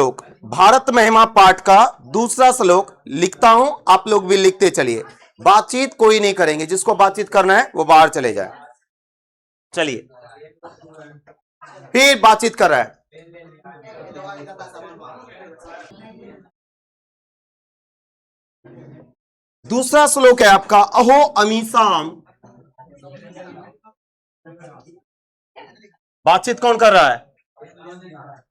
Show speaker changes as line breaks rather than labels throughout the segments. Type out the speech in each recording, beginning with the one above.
श्लोक भारत महिमा पाठ का दूसरा श्लोक लिखता हूं, आप लोग भी लिखते चलिए। बातचीत कोई नहीं करेंगे, जिसको बातचीत करना है वो बाहर चले जाए। चलिए, फिर बातचीत कर रहा है। दूसरा श्लोक है आपका, अहो अमीसाम। बातचीत कौन कर रहा है?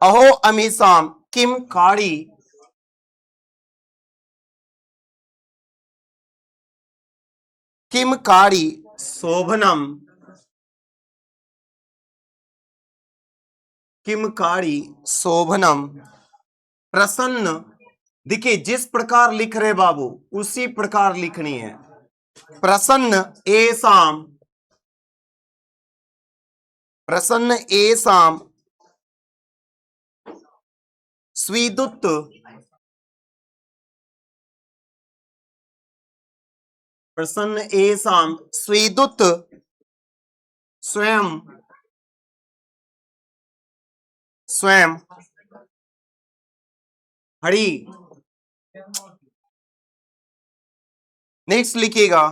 अहो अमीसाम किम कारी किम कारी शोभनम किम कारी शोभनम प्रसन्न। देखिए, जिस प्रकार लिख रहे बाबू उसी प्रकार लिखनी है। प्रसन्न एसाम, प्रसन्न एसाम स्वीदुत प्रसन्न एसाम स्वीदुत स्वयं स्वयं हरि। नेक्स्ट लिखिएगा,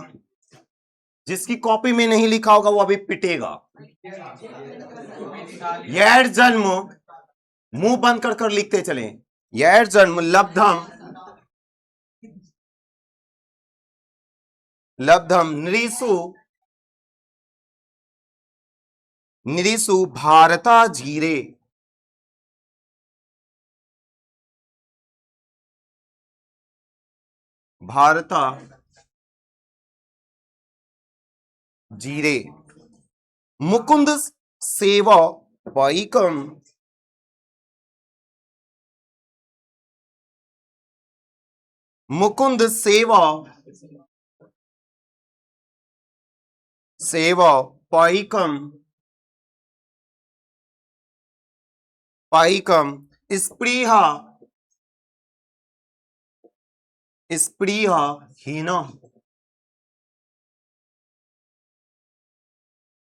जिसकी कॉपी में नहीं लिखा होगा वो अभी पिटेगा। यह जन्म, मुंह बंद कर लिखते चले। यह जन्म लब्धम लब्धम नृषु नृषु भारता जीरे। भारता जीरे मुकुंद सेवा पाइकम। मुकुंद सेवा सेवा पाइकम पाइकम स्पृहा स्पृहा हीना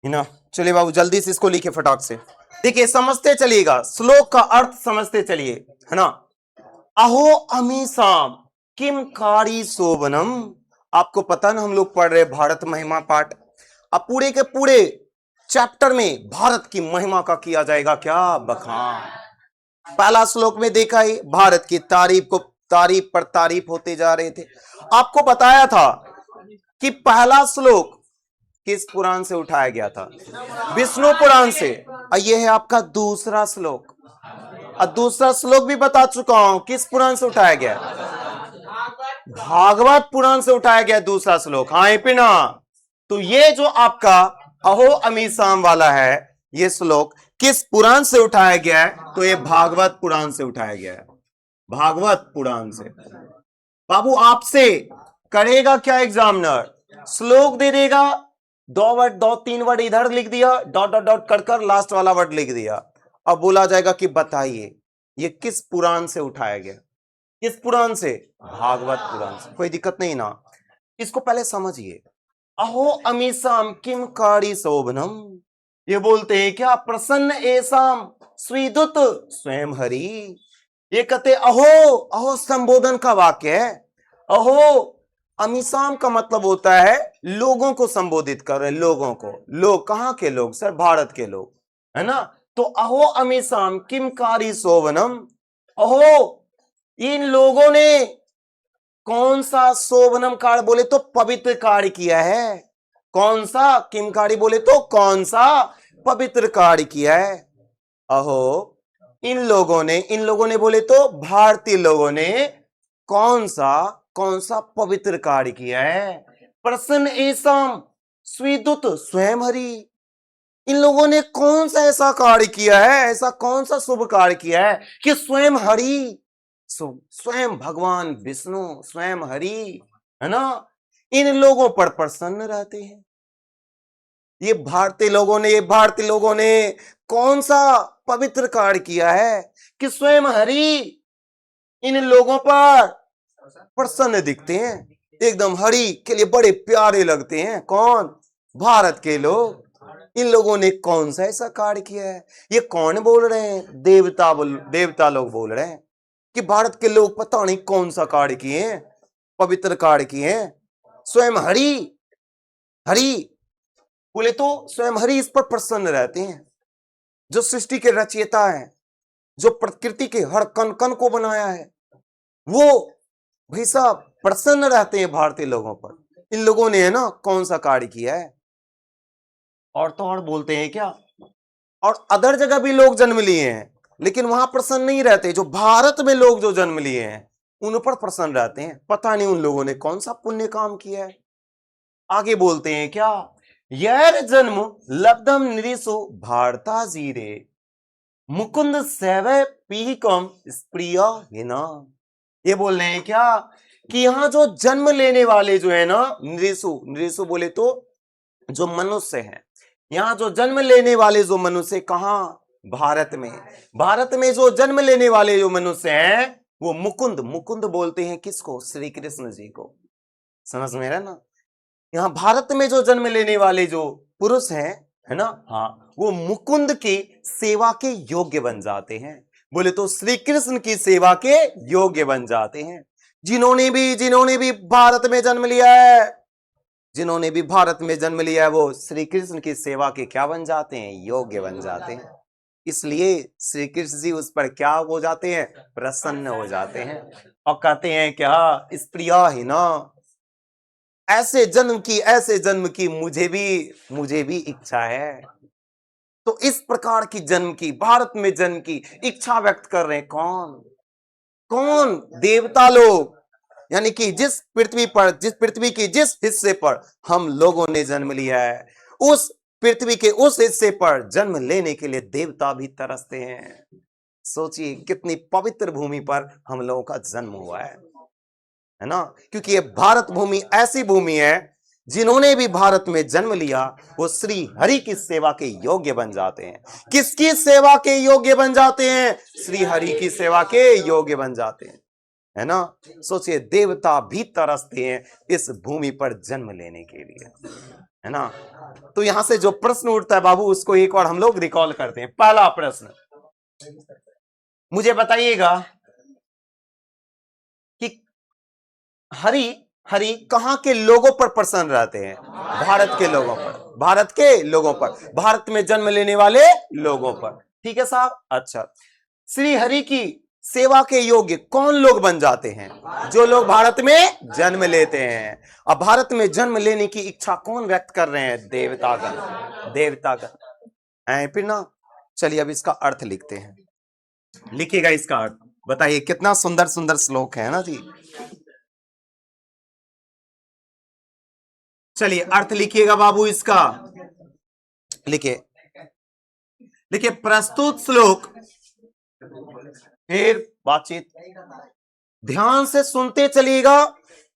हीना। चलिए बाबू, जल्दी से इसको लिखे फटाक से। देखिए, समझते चलिएगा, श्लोक का अर्थ समझते चलिए, है ना। अहो अमीसाम किम कारी शोभनम। आपको पता ना, हम लोग पढ़ रहे भारत महिमा पाठ। अब पूरे के पूरे चैप्टर में भारत की महिमा का किया जाएगा क्या? बखान। पहला श्लोक में देखा ही भारत की तारीफ पर तारीफ होते जा रहे थे। आपको बताया था कि पहला श्लोक किस पुराण से उठाया गया था? विष्णु पुराण से। और यह है आपका दूसरा श्लोक, और दूसरा श्लोक भी बता चुका हूं किस पुराण से उठाया गया? भागवत पुराण से उठाया गया दूसरा श्लोक। हाँ पिना। तो ये जो आपका अहो अमीसाम वाला है, ये श्लोक किस पुराण से उठाया गया है? तो ये भागवत पुराण से उठाया गया है, भागवत पुराण से। बाबू, आपसे करेगा क्या एग्जामिनर? श्लोक दे देगा, 2-3 वर्ड इधर लिख दिया, डॉट डॉट डॉट कर लास्ट वाला वर्ड लिख दिया। अब बोला जाएगा कि बताइए ये किस पुराण से उठाया गया? किस पुराण से? भागवत पुराण से। कोई दिक्कत नहीं ना, इसको पहले समझिए। अहो अमीसाम किम कारी शोभनम, ये बोलते हैं क्या? प्रसन्न एसाम स्वीदुत स्वयं हरि। ये कहते अहो, अहो संबोधन का वाक्य है। अहो अमीसाम का मतलब होता है लोगों को संबोधित कर रहे, लोगों को। लोग कहां के लोग? सर भारत के लोग, है ना। तो अहो अमीसाम किम कारी शोभनम। अहो इन लोगों ने कौन सा शोभनम कार्य बोले तो पवित्र कार्य किया है। कौन सा? किम कार्य बोले तो कौन सा? पवित्र कार्य किया है। अहो इन लोगों ने बोले तो भारतीय लोगों ने कौन सा पवित्र कार्य किया है? प्रसन्न एसाम स्वीदुत स्वयं हरि। इन लोगों ने कौन सा ऐसा कार्य किया है, ऐसा कौन सा शुभ कार्य किया है कि स्वयं हरि, स्वयं भगवान विष्णु, स्वयं हरि, है ना, इन लोगों पर प्रसन्न रहते हैं। ये भारतीय लोगों ने कौन सा पवित्र कार्य किया है कि स्वयं हरि इन लोगों पर प्रसन्न दिखते हैं, एकदम हरि के लिए बड़े प्यारे लगते हैं। कौन? भारत के लोग। इन लोगों ने कौन सा ऐसा कार्य किया है? ये कौन बोल रहे हैं? देवता लोग बोल रहे हैं। कि भारत के लोग पता नहीं कौन सा कार्य किए हैं, पवित्र कार्य किए हैं। स्वयं हरि हरि बोले तो स्वयं हरि इस पर प्रसन्न रहते हैं, जो सृष्टि के रचयिता है, जो प्रकृति के हर कण कण को बनाया है, वो भाई साहब प्रसन्न रहते हैं भारतीय लोगों पर। इन लोगों ने है ना कौन सा कार्य किया है। और तो और बोलते हैं क्या, और अदर जगह भी लोग जन्म लिए हैं लेकिन वहां प्रसन्न नहीं रहते। जो भारत में लोग जो जन्म लिए हैं उन पर प्रसन्न रहते हैं। पता नहीं उन लोगों ने कौन सा पुण्य काम किया है। आगे बोलते हैं क्या, यह जन्म लब्धम निरीसो भारता जीरे मुकुंद सैवै पीकम स्प्रिया हिना। ये बोल रहे हैं क्या कि यहां जो जन्म लेने वाले जो है ना, नृषु, नृषु बोले तो जो मनुष्य हैं, यहां जो जन्म लेने वाले जो मनुष्य, कहां, भारत में, भारत में जो जन्म लेने वाले जो मनुष्य हैं वो मुकुंद, मुकुंद बोलते हैं किसको, श्री कृष्ण जी को। समझ में रहा ना, यहां भारत में जो जन्म लेने वाले जो पुरुष हैं, है ना, हाँ, वो मुकुंद की सेवा के योग्य बन जाते हैं। बोले तो श्री कृष्ण की सेवा के योग्य बन जाते हैं। जिन्होंने भी भारत में जन्म लिया है, जिन्होंने भी भारत में जन्म लिया है, वो श्री कृष्ण की सेवा के क्या बन जाते हैं, योग्य बन जाते हैं। इसलिए श्री कृष्ण जी उस पर क्या हो जाते हैं, प्रसन्न हो जाते हैं और कहते हैं क्या, इस प्रिया ही ना, ऐसे जन्म की मुझे भी इच्छा है। तो इस प्रकार की जन्म की, भारत में जन्म की इच्छा व्यक्त कर रहे हैं कौन, कौन, देवता लोग। यानी कि जिस पृथ्वी पर, जिस पृथ्वी की जिस हिस्से पर हम लोगों ने जन्म लिया है, उस पृथ्वी के उस हिस्से पर जन्म लेने के लिए देवता भी तरसते हैं। सोचिए कितनी पवित्र भूमि पर हम लोगों का जन्म हुआ है ना। क्योंकि ये भारत भूमि ऐसी भूमि है, जिन्होंने भी भारत में जन्म लिया वो श्री हरि की सेवा के योग्य बन जाते हैं। किसकी सेवा के योग्य बन जाते हैं, श्री हरि की सेवा के योग्य बन जाते हैं, है ना। सोचिए देवता भी तरसते हैं इस भूमि पर जन्म लेने के लिए, है ना। तो यहां से जो प्रश्न उठता है बाबू, उसको एक बार हम लोग रिकॉल करते हैं। पहला प्रश्न, मुझे बताइएगा कि हरि हरि कहां के लोगों पर प्रसन्न रहते हैं, भारत के लोगों पर, भारत के लोगों पर, भारत में जन्म लेने वाले लोगों पर। ठीक है साहब। अच्छा, श्री हरि की सेवा के योग्य कौन लोग बन जाते हैं, जो लोग भारत में जन्म लेते हैं। अब भारत में जन्म लेने की इच्छा कौन व्यक्त कर रहे हैं, देवतागण, देवतागण है फिर ना। चलिए अब इसका अर्थ लिखते हैं, लिखिएगा इसका अर्थ। बताइए कितना सुंदर सुंदर श्लोक है ना जी। चलिए अर्थ लिखिएगा बाबू इसका, लिखिए, लिखिए प्रस्तुत श्लोक, फिर बातचीत, ध्यान से सुनते चलिएगा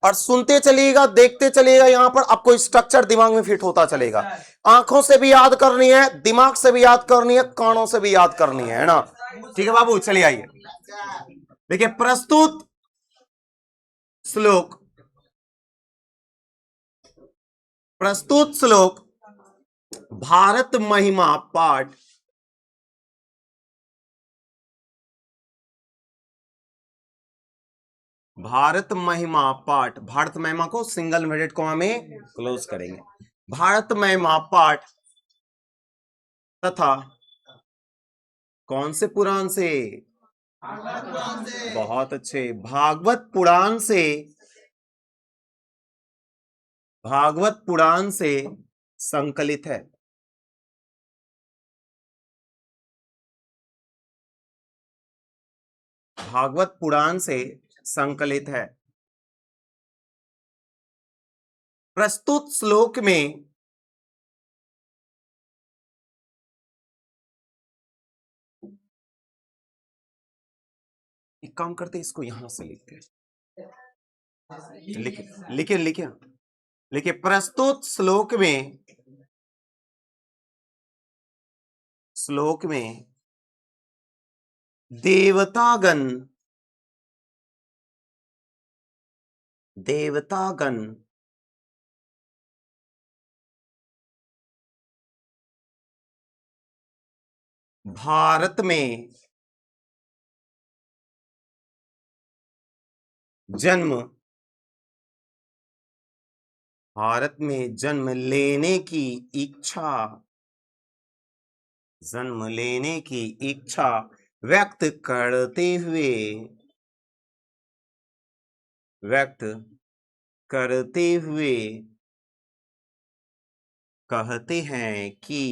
और सुनते चलिएगा, देखते चलिएगा। यहां पर आपको स्ट्रक्चर दिमाग में फिट होता चलेगा। आंखों से भी याद करनी है, दिमाग से भी याद करनी है, कानों से भी याद करनी है ना। ठीक है बाबू, चलिए आइए। देखिए प्रस्तुत श्लोक, प्रस्तुत श्लोक भारत महिमा पाठ, भारत महिमा पाठ, भारत महिमा को सिंगल इन्वर्टेड कॉमा में क्लोज करेंगे। भारत महिमा पाठ तथा कौन से पुराण से, बहुत अच्छे, भागवत पुराण से, भागवत पुराण से संकलित है। भागवत पुराण से संकलित है। प्रस्तुत श्लोक में एक काम करते, इसको यहां से लिखते, लिखे लिखे लिखे लिखे प्रस्तुत श्लोक में, श्लोक में देवतागण, देवतागण भारत में जन्म, भारत में जन्म लेने की इच्छा, जन्म लेने की इच्छा व्यक्त करते हुए, व्यक्त करते हुए कहते हैं कि,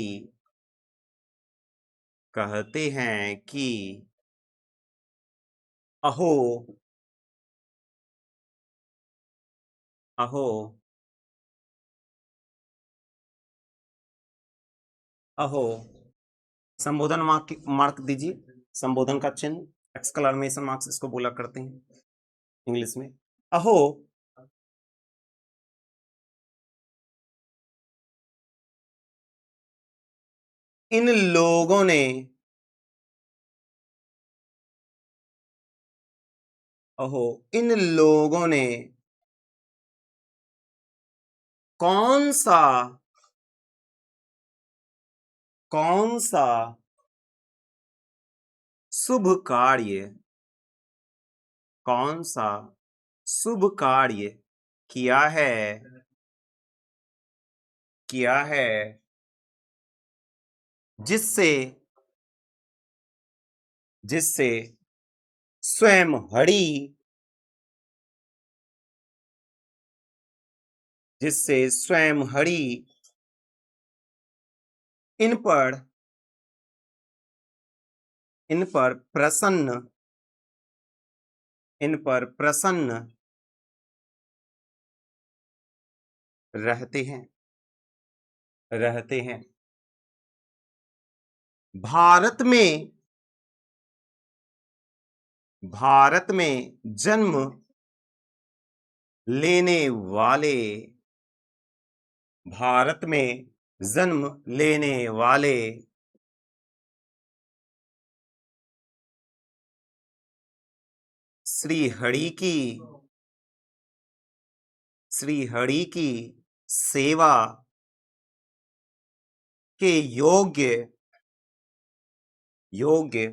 कहते हैं कि अहो, अहो, अहो, संबोधन मार्क मार्क दीजिए, संबोधन का चिन्ह एक्सक्लेमेशन मार्क्स इसको बोला करते हैं इंग्लिश में। अहो, इन लोगों ने, अहो, इन लोगों ने कौन सा, कौन सा शुभ कार्य, कौन सा शुभ कार्य किया है, किया है, जिससे, जिससे स्वयं हरि, जिससे स्वयं हरि इन पर, इन पर प्रसन्न, इन पर प्रसन्न रहते हैं, रहते हैं। भारत में, भारत में जन्म लेने वाले, भारत में जन्म लेने वाले श्री हरि की, श्री हरि की सेवा के योग्य, योग्य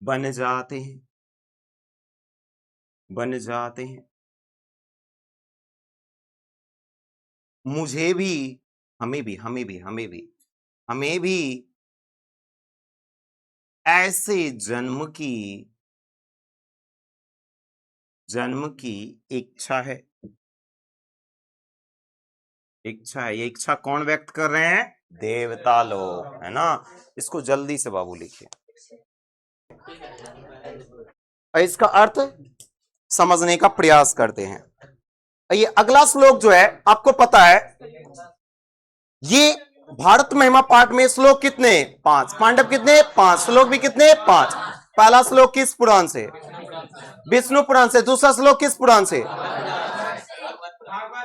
बन जाते हैं, बन जाते हैं। मुझे भी, हमें भी, हमें भी, हमें भी, हमें भी ऐसे जन्म की, जन्म की इच्छा है, इच्छा है। ये इच्छा कौन व्यक्त कर रहे हैं? देवता लोग, है ना। इसको जल्दी से बाबू लिखिए, इसका अर्थ समझने का प्रयास करते हैं। ये अगला श्लोक जो है आपको पता है, ये भारत महिमा पाठ में श्लोक कितने? 5। पांडव कितने? 5। श्लोक भी कितने? 5। पहला श्लोक किस पुराण से? विष्णु पुराण से। दूसरा श्लोक किस पुराण से?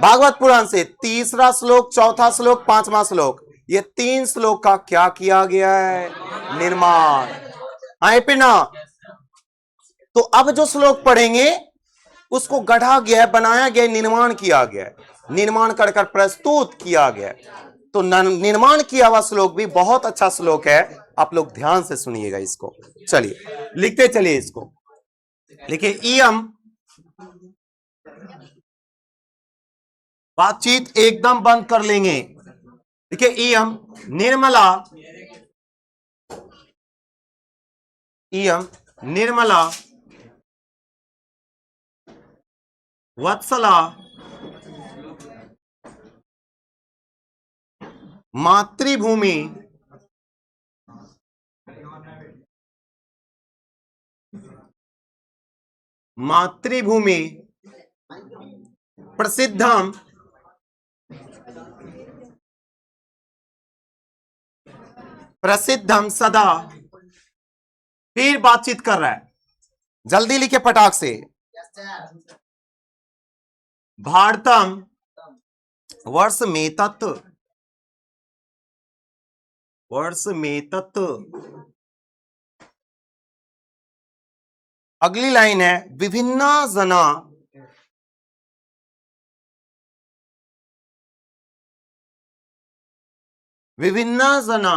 भागवत पुराण से। तीसरा श्लोक, चौथा श्लोक, पांचवा श्लोक, ये 3 श्लोक का क्या किया गया है? निर्माण। आए पिना। तो अब जो श्लोक पढ़ेंगे उसको गढ़ा गया है, बनाया गया, निर्माण किया गया है, निर्माण कर कर प्रस्तुत किया गया है। तो निर्माण किया हुआ श्लोक भी बहुत अच्छा श्लोक है, आप लोग ध्यान से सुनिएगा इसको। चलिए लिखते चलिए इसको, लिखिए। इयम, बातचीत एकदम बंद कर लेंगे। देखिए, इयम निर्मला, इयम निर्मला वत्सला मातृभूमि, मातृभूमि प्रसिद्धम, प्रसिद्धम सदा। फिर बातचीत कर रहा है, जल्दी लिखे पटाख से। भारतम वर्ष में तत्व, वर्ष में तत्व। अगली लाइन है विभिन्ना जना, विभिन्ना जना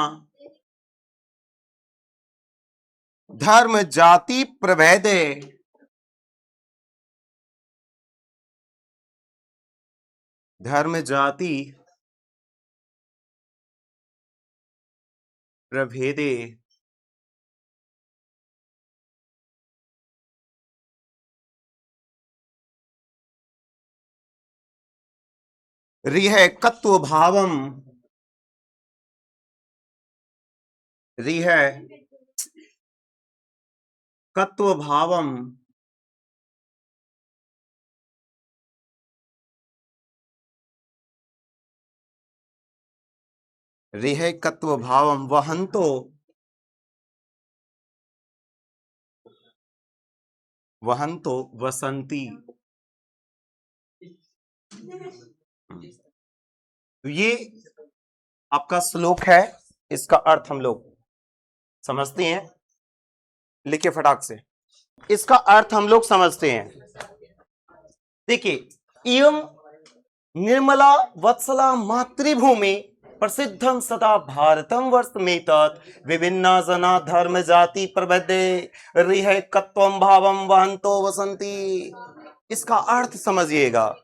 धर्म जाति प्रभेदे, धर्म जाति प्रभेदे रिहकत्व भावम रिहकत्व भावम रिहकत्व भावम वहंतो वसंती। ये आपका श्लोक है, इसका अर्थ हम लोग समझते हैं, लिखिए फटाक से। इसका अर्थ हम लोग समझते हैं। देखिए, इयं निर्मला वत्सला मातृभूमि प्रसिद्धं सदा भारतम वर्षमेतत् विभिन्ना जना धर्म जाति प्रभेदे रिहकत्वं भावम वहंतो वसंती। इसका अर्थ समझिएगा।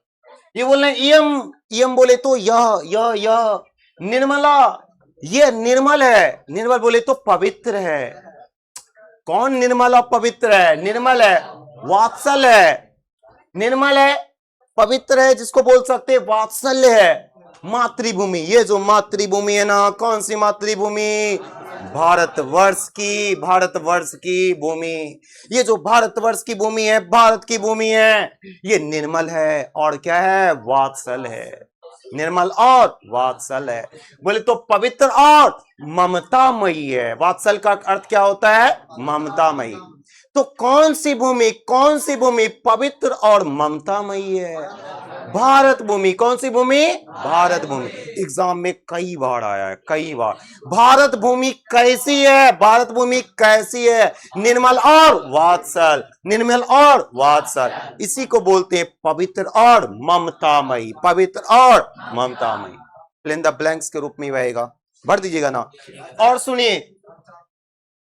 ये बोल रहे इयम, इयम बोले तो यह निर्मला, ये निर्मल है। निर्मल बोले तो पवित्र है। कौन निर्मल और पवित्र है? निर्मल है, वात्सल है। निर्मल है, पवित्र है, जिसको बोल सकते हैं वात्सल्य है। मातृभूमि, ये जो मातृभूमि है ना, कौन सी मातृभूमि? भारतवर्ष की भूमि। ये जो भारतवर्ष की भूमि है, भारत की भूमि है, ये निर्मल है और क्या है? वात्सल है। निर्मल और वात्सल है। बोले तो पवित्र और ममतामयी है। वात्सल का अर्थ क्या होता है? ममतामयी। तो कौन सी भूमि पवित्र और ममतामयी है? भारत भूमि। कौन सी भूमि? भारत भूमि। एग्जाम में कई बार आया है, कई बार। भारत भूमि कैसी है? भारत भूमि कैसी है? निर्मल और वात्सल, निर्मल और वात्सल। इसी को बोलते हैं पवित्र और ममतामयी, पवित्र और ममतामयी। फिल इन द ब्लैंक्स के रूप में रहेगा, भर दीजिएगा ना। और सुनिए,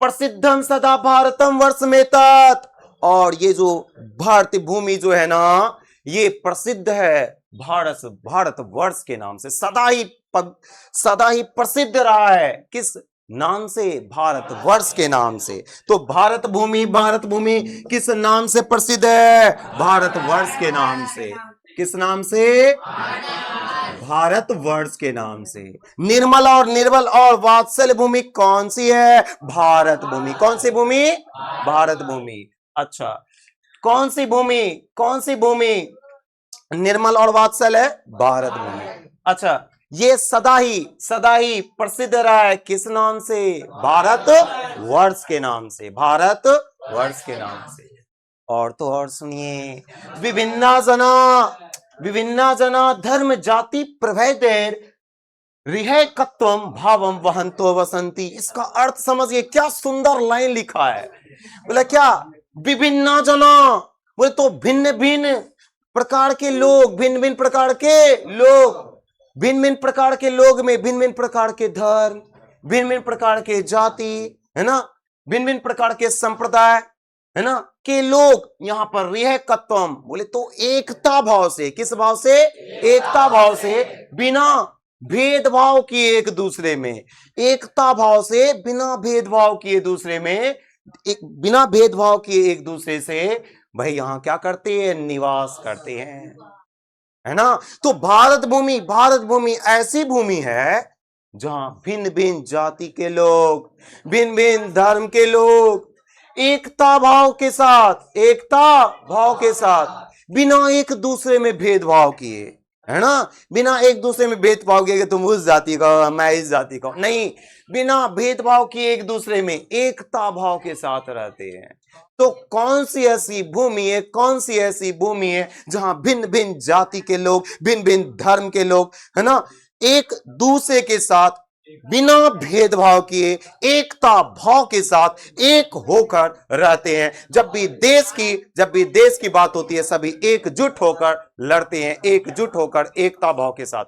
प्रसिद्धम सदा भारतम वर्षमेतत्। और ये जो भारतीय भूमि जो है ना, ये प्रसिद्ध है भारत वर्ष के नाम से। सदा ही प्रसिद्ध रहा है। किस नाम से? भारत वर्ष के नाम से। तो भारत भूमि किस नाम से प्रसिद्ध है? भारत वर्ष के नाम से। किस नाम से? भारत वर्ष के नाम से। निर्मल और निर्मल और वात्सल्य भूमि कौन सी है? भारत भूमि। कौन सी भूमि? भारत भूमि। अच्छा, कौन सी भूमि निर्मल और वात्सल है? भारत भूमि। अच्छा, ये सदा ही प्रसिद्ध रहा है। किस नाम से? भारत वर्ष के नाम से। भारत वर्ष के नाम से। और तो और सुनिए, विभिन्ना जना धर्म जाति प्रभेदैर रिहकत्वं भावम वहंतो वसंती। इसका अर्थ समझिए, क्या सुंदर लाइन लिखा है। बोला क्या? विभिन्ना जना, बोले तो भिन्न भिन्न प्रकार के लोग, भिन्न भिन्न प्रकार के लोग में भिन्न भिन्न प्रकार के धर्म, भिन्न भिन्न प्रकार के जाति, है ना, भिन्न भिन्न प्रकार के संप्रदाय, है ना, के लोग यहाँ पर रिहकत्वम, बोले तो एकता भाव से। किस भाव से? एकता भाव से, बिना भेदभाव किए एक दूसरे में। एकता भाव से, बिना भेदभाव किए दूसरे में, बिना भेदभाव किए एक दूसरे से भाई यहां क्या करते हैं? निवास करते हैं, है ना। तो भारत भूमि ऐसी भूमि है जहां भिन्न भिन्न जाति के लोग, भिन्न भिन्न धर्म के लोग एकता भाव के साथ बिना एक दूसरे में भेदभाव किए, है ना, बिना एक दूसरे में भेदभाव किए कि तुम उस जाति का हो, मैं इस जाति का, नहीं, बिना भेदभाव किए एक दूसरे में एकता भाव के साथ रहते हैं। तो कौन सी ऐसी भूमि है जहां भिन्न भिन्न जाति के लोग, भिन्न भिन्न धर्म के लोग, है ना, एक दूसरे के साथ बिना भेदभाव किए एकता भाव के साथ एक होकर रहते हैं। जब भी देश की बात होती है, सभी एकजुट होकर लड़ते हैं, एकजुट होकर एकता भाव के साथ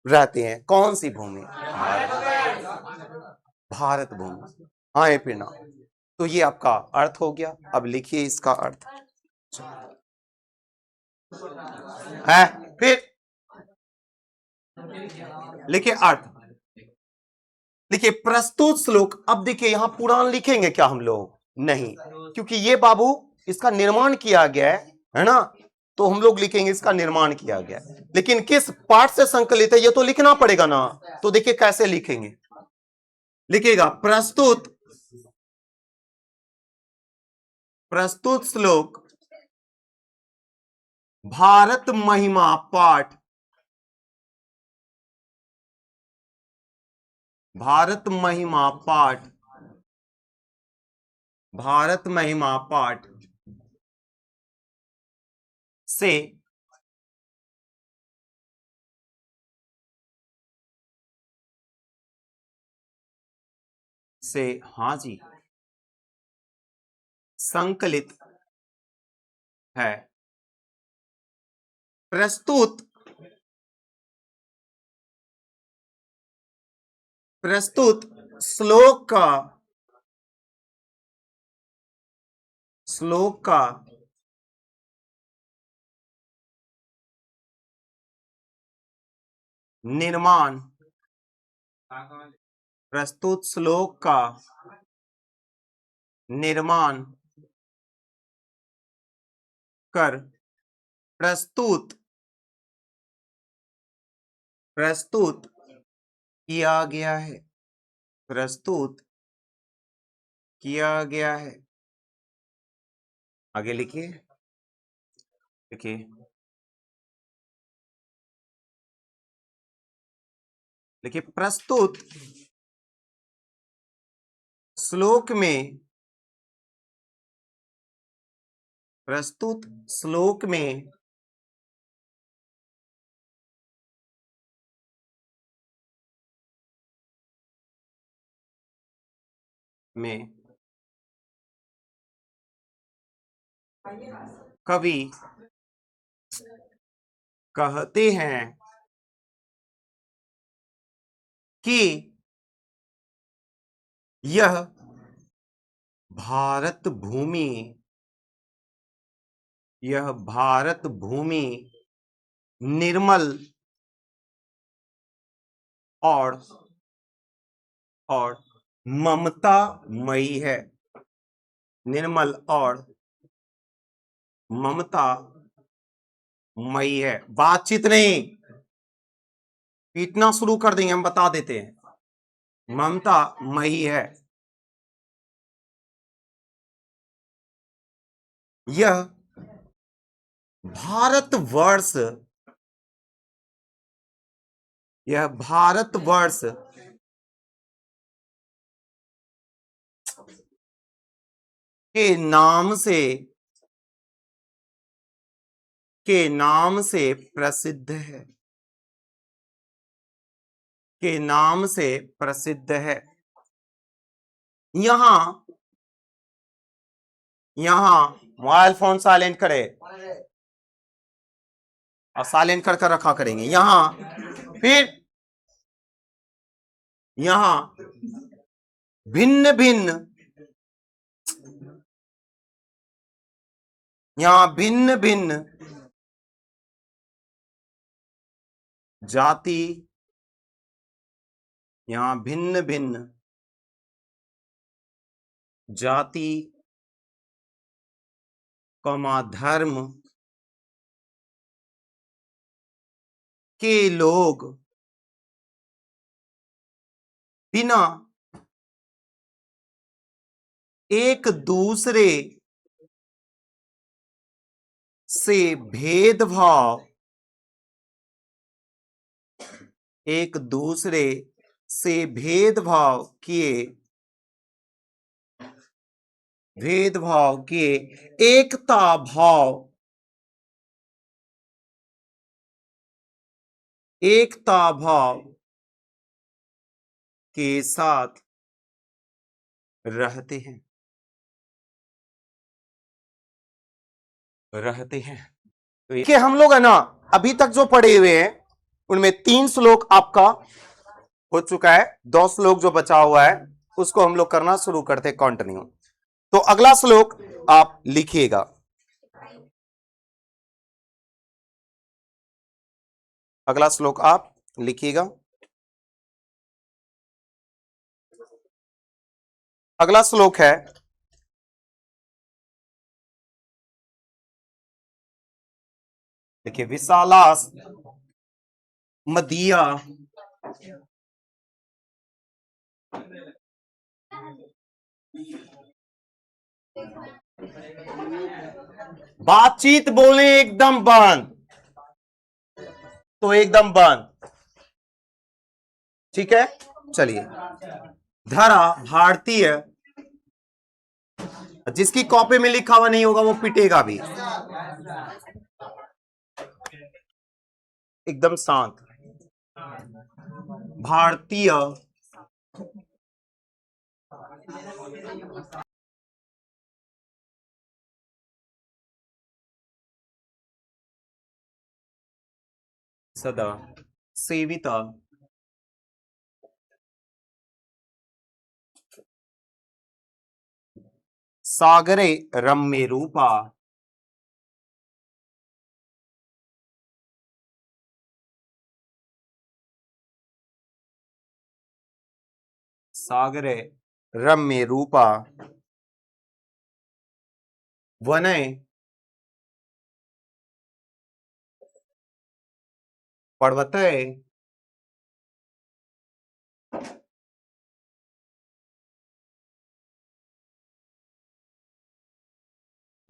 रहते हैं। कौन सी भूमि? भारत भूमि। हाँ फिर ना, तो ये आपका अर्थ हो गया। अब लिखिए इसका अर्थ है। फिर लिखिए अर्थ। देखिए प्रस्तुत श्लोक, अब देखिए यहां पुराण लिखेंगे क्या हम लोग? नहीं, क्योंकि ये बाबू इसका निर्माण किया गया है ना, तो हम लोग लिखेंगे इसका निर्माण किया गया, लेकिन किस पाठ से संकलित है ये तो लिखना पड़ेगा ना। तो देखिए कैसे लिखेंगे, लिखिएगा प्रस्तुत श्लोक भारत महिमा पाठ, भारत महिमा पाठ, भारत महिमा पाठ से हाँ जी संकलित है। प्रस्तुत श्लोक का निर्माण, प्रस्तुत श्लोक का निर्माण कर प्रस्तुत किया गया है, प्रस्तुत किया गया है। आगे लिखिए, लिखिए लिखिए प्रस्तुत श्लोक में, प्रस्तुत श्लोक में कवि कहते हैं कि यह भारत भूमि, यह भारत भूमि निर्मल और ममतामयी है, निर्मल और ममतामयी है। बातचीत नहीं, पीटना शुरू कर देंगे, हम बता देते हैं, ममतामयी है। यह भारतवर्ष, यह भारतवर्ष के नाम से प्रसिद्ध है, के नाम से प्रसिद्ध है। यहां मोबाइल फोन साइलेंट करे और साइलेंट कर रखा करेंगे। फिर यहां भिन्न भिन्न जाति, यहां भिन्न भिन्न जाति धर्म के लोग बिना एक दूसरे से भेदभाव, एक दूसरे से भेदभाव किए एकता भाव के साथ रहते हैं, तो ये हम लोग है ना अभी तक जो पढ़े हुए हैं उनमें 3 श्लोक आपका हो चुका है, 2 श्लोक जो बचा हुआ है उसको हम लोग करना शुरू करते हैं कंटिन्यू। तो अगला श्लोक आप लिखिएगा, अगला श्लोक आप लिखिएगा। अगला श्लोक है, देखिए, विशालास मदीया बातचीत बोले एकदम बंद, तो एकदम बंद। ठीक है, चलिए। धरा भारतीय, जिसकी कॉपी में लिखा हुआ नहीं होगा वो पिटेगा भी। एकदम शांत। भारतीय सदा सेविता सागरे रम्य रूपा सागरे रम्य रूपा वनय पर्वतय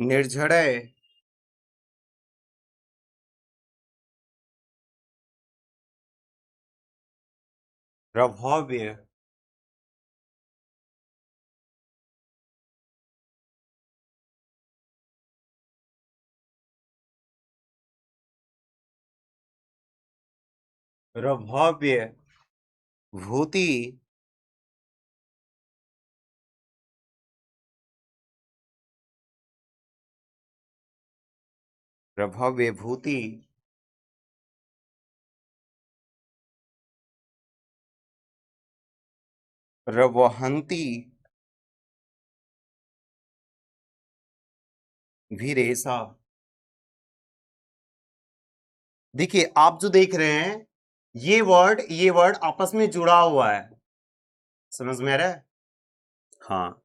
निर्झरय रभव्य रभव्य भूति रभव्य भूति रवहंती वीरेशा। देखिए, आप जो देख रहे हैं ये वर्ड आपस में जुड़ा हुआ है, समझ में आ रहा है? हाँ,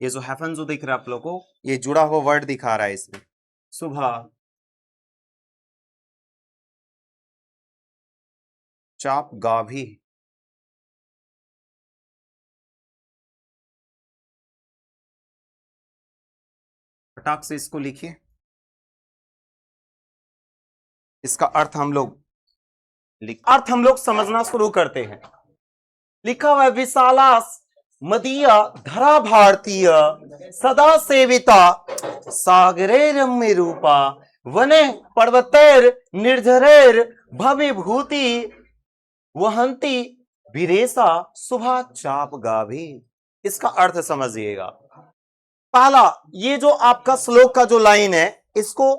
ये जो हैफन जो दिख रहा है आप लोगों को, ये जुड़ा हुआ वर्ड दिखा रहा है इसमें। सुबह चाप गाभी, फटाक से इसको लिखिए। इसका अर्थ हम लोग समझना शुरू करते हैं। लिखा हुआ है, विशालास मदीया धरा भारतीय सदा सेविता सागरे रम्य रूपा वने पर्वतैर निर्झरैर भवि भूति वहंती विरेशा सुभा चाप गाभी। इसका अर्थ समझिएगा। पहला, ये जो आपका श्लोक का जो लाइन है इसको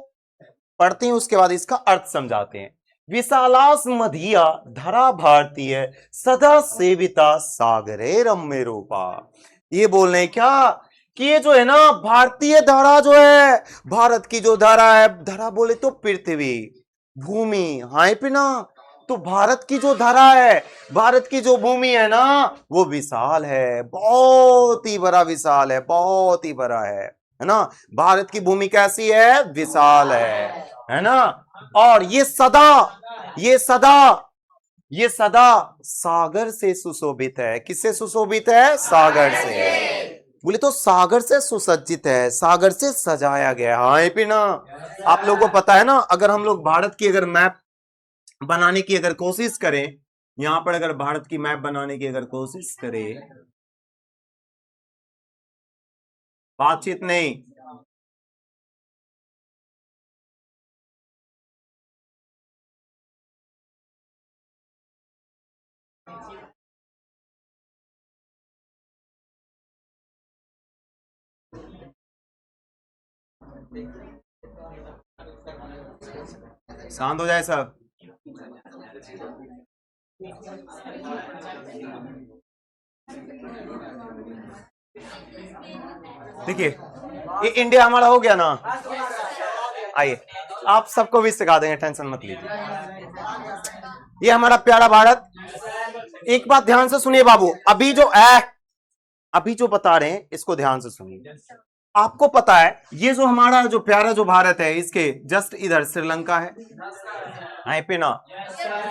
पढ़ते हैं, उसके बाद इसका अर्थ समझाते हैं। विशालास मधिया धरा भारतीय सदा सेविता सागरे रम्य रूपा। ये बोल रहे क्या कि ये जो है ना भारतीय धरा जो है, भारत की जो धरा है, धरा बोले तो पृथ्वी भूमि, हाँ पे ना, तो भारत की जो धरा है, भारत की जो भूमि है ना, वो विशाल है, बहुत ही बड़ा विशाल है, बहुत ही बड़ा है ना। भारत की भूमि कैसी है? विशाल है ना। और ये सदा सागर से सुशोभित है। किससे सुशोभित है? सागर से। बोले तो सागर से सुसज्जित है, सागर से सजाया गया है पे ना। आप लोगों को पता है ना, अगर हम लोग भारत की अगर मैप बनाने की अगर कोशिश करें, यहां पर अगर भारत की मैप बनाने की अगर कोशिश करें, बातचीत नहीं, शांत हो जाए सब। देखिए, ये इंडिया हमारा हो गया ना। आइए, आप सबको भी सिखा देंगे, टेंशन मत लीजिए। ये हमारा प्यारा भारत। एक बात ध्यान से सुनिए बाबू, अभी जो बता रहे हैं इसको ध्यान से सुनिए। आपको पता है ये जो हमारा जो प्यारा जो भारत है, इसके जस्ट इधर श्रीलंका है पे ना,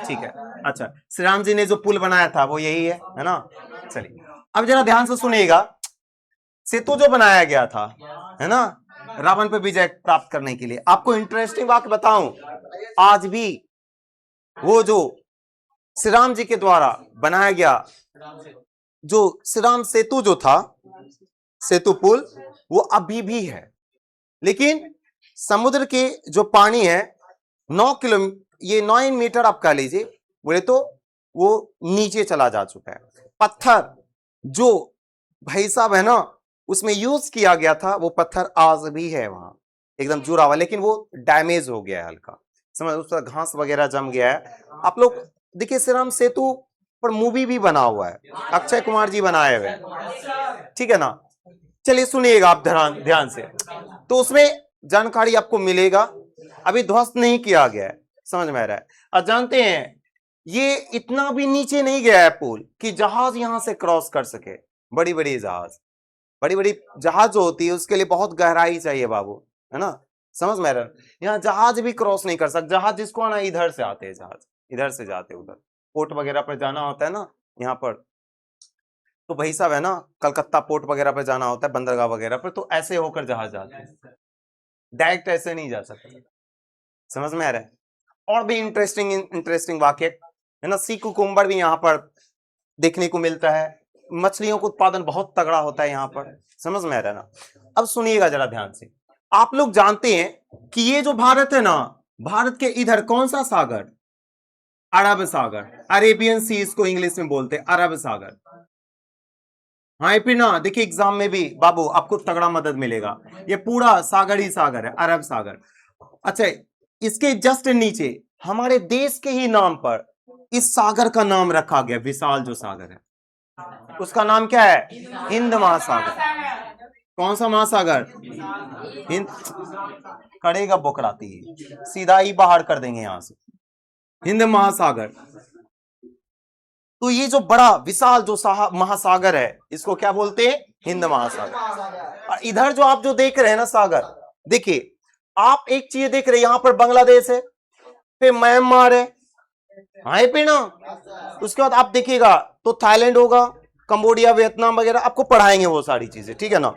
ठीक है। अच्छा, श्री राम जी ने जो पुल बनाया था वो यही है ना। चलिए अब जरा ध्यान से सुनिएगा, सेतु जो बनाया गया था है ना रावण पे विजय प्राप्त करने के लिए, आपको इंटरेस्टिंग बात बताऊं, आज भी वो जो श्री राम जी के द्वारा बनाया गया जो श्री राम सेतु जो था, सेतु पुल, वो अभी भी है। लेकिन समुद्र के जो पानी है 9 मीटर आप कह लीजिए, बोले तो वो नीचे चला जा चुका है। पत्थर जो भाई साहब है ना उसमें यूज किया गया था, वो पत्थर आज भी है वहां एकदम जुड़ा हुआ, लेकिन वो डैमेज हो गया है हल्का, समझ, उस पर घास वगैरह जम गया है। आप लोग देखिए श्री राम सेतु पर मूवी भी बना हुआ है, अक्षय कुमार जी बनाए हुए, ठीक है ना। चलिए सुनिएगा आप ध्यान से, तो उसमें जानकारी आपको मिलेगा। अभी ध्वस्त नहीं किया गया है, समझ में आ रहा है। और जानते हैं ये इतना भी नीचे नहीं गया है पुल कि जहाज यहां से क्रॉस कर सके। बड़ी बड़ी जहाज जो होती है उसके लिए बहुत गहराई चाहिए बाबू, है ना, समझ में आ रहा है। यहाँ जहाज भी क्रॉस नहीं कर सकते। जहाज जिसको आना इधर से आते हैं, जहाज इधर से जाते उधर, पोर्ट वगैरह पर जाना होता है ना यहाँ पर, तो भाई साहब है ना कलकत्ता पोर्ट वगैरह पर जाना होता है, बंदरगाह वगैरह पर, तो ऐसे होकर जहाज जाते हैं, डायरेक्ट ऐसे नहीं जा सकते, समझ में आ रहा है। और भी इंटरेस्टिंग वाक्य है ना, सी कुकुम्बर भी यहाँ पर देखने को मिलता है। मछलियों का उत्पादन बहुत तगड़ा होता है यहाँ पर, समझ में आ रहा है ना। अब सुनिएगा जरा ध्यान से, आप लोग जानते हैं कि ये जो भारत है ना, भारत के इधर कौन सा सागर, अरब सागर, अरेबियन सी इसको इंग्लिश में बोलते हैं, अरब सागर। हाँ फिर ना देखिए एग्जाम में भी बाबू आपको तगड़ा मदद मिलेगा, ये पूरा सागर ही सागर है, अरब सागर। अच्छा, इसके जस्ट नीचे हमारे देश के ही नाम पर इस सागर का नाम रखा गया, विशाल जो सागर है उसका नाम क्या है, हिंद महासागर। कौन सा महासागर, हिंद, करेगा बोकराती है, सीधा ही बाहर कर देंगे यहां से, हिंद महासागर। तो ये जो बड़ा विशाल जो महासागर है इसको क्या बोलते हैं, हिंद महासागर। और इधर जो आप जो देख रहे हैं ना सागर, देखिए आप एक चीज देख रहे हैं, यहां पर बांग्लादेश है, फिर म्यांमार है, हाँ पे ना, उसके बाद आप देखिएगा तो थाईलैंड होगा, कंबोडिया, वियतनाम वगैरह, आपको पढ़ाएंगे वो सारी चीजें, ठीक है ना।